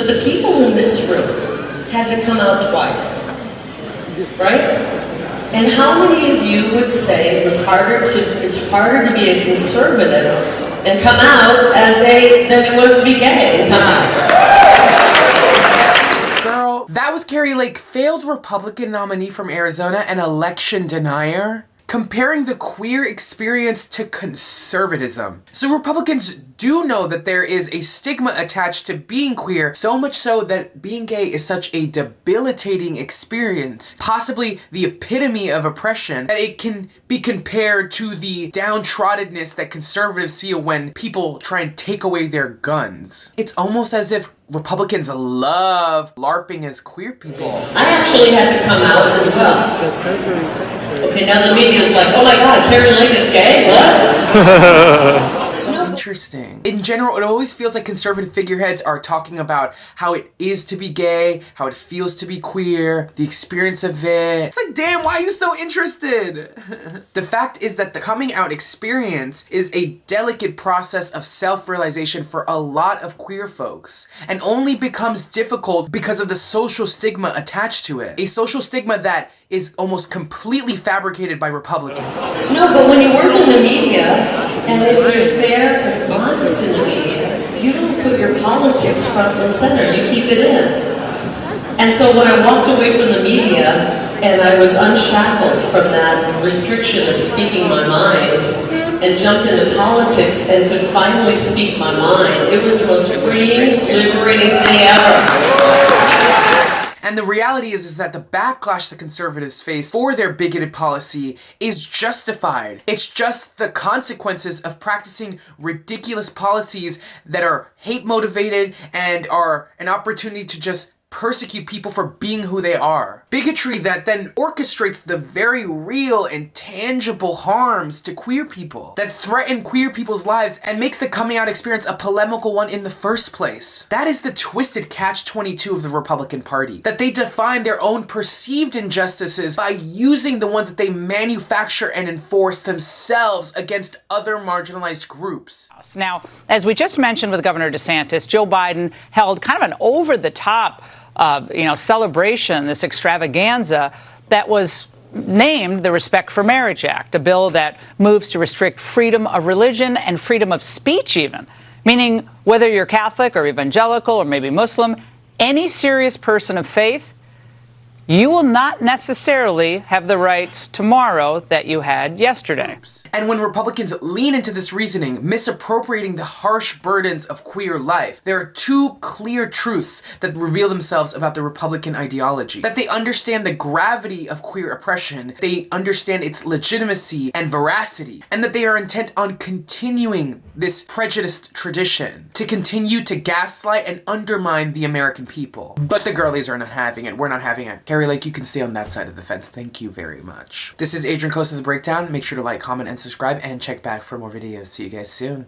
But the people in this room had to come out twice, right? And how many of you would say it's harder to be a conservative and come out than it was to be gay and come out? Girl, that was Kari Lake, failed Republican nominee from Arizona and election denier, comparing the queer experience to conservatism. So Republicans do know that there is a stigma attached to being queer, so much so that being gay is such a debilitating experience, possibly the epitome of oppression, that it can be compared to the downtroddenness that conservatives feel when people try and take away their guns. It's almost as if Republicans love LARPing as queer people. I actually had to come out as well. Okay, now the media's like, oh my God, Kari Lake is gay? What? So interesting. In general, it always feels like conservative figureheads are talking about how it is to be gay, how it feels to be queer, the experience of it. It's like, damn, why are you so interested? The fact is that the coming out experience is a delicate process of self-realization for a lot of queer folks, and only becomes difficult because of the social stigma attached to it. A social stigma that is almost completely fabricated by Republicans. No, but when you work in the media, and if you're fair and honest in the media, you don't put your politics front and center, you keep it in. And so when I walked away from the media, and I was unshackled from that restriction of speaking my mind, and jumped into politics and could finally speak my mind, it was the most freeing, liberating thing ever. And the reality is that the backlash the conservatives face for their bigoted policy is justified. It's just the consequences of practicing ridiculous policies that are hate motivated and are an opportunity to just persecute people for being who they are. Bigotry that then orchestrates the very real and tangible harms to queer people, that threaten queer people's lives and makes the coming out experience a polemical one in the first place. That is the twisted catch-22 of the Republican Party, that they define their own perceived injustices by using the ones that they manufacture and enforce themselves against other marginalized groups. Now, as we just mentioned with Governor DeSantis, Joe Biden held kind of an over-the-top celebration, this extravaganza that was named the Respect for Marriage Act, a bill that moves to restrict freedom of religion and freedom of speech even, meaning whether you're Catholic or evangelical or maybe Muslim, any serious person of faith, you will not necessarily have the rights tomorrow that you had yesterday. And when Republicans lean into this reasoning, misappropriating the harsh burdens of queer life, there are two clear truths that reveal themselves about the Republican ideology. That they understand the gravity of queer oppression, they understand its legitimacy and veracity, and that they are intent on continuing this prejudiced tradition, to continue to gaslight and undermine the American people. But the girlies are not having it. We're not having it. Kari Lake, you can stay on that side of the fence. Thank you very much. This is Adrian Costa, The Breakdown. Make sure to like, comment, and subscribe, and check back for more videos. See you guys soon.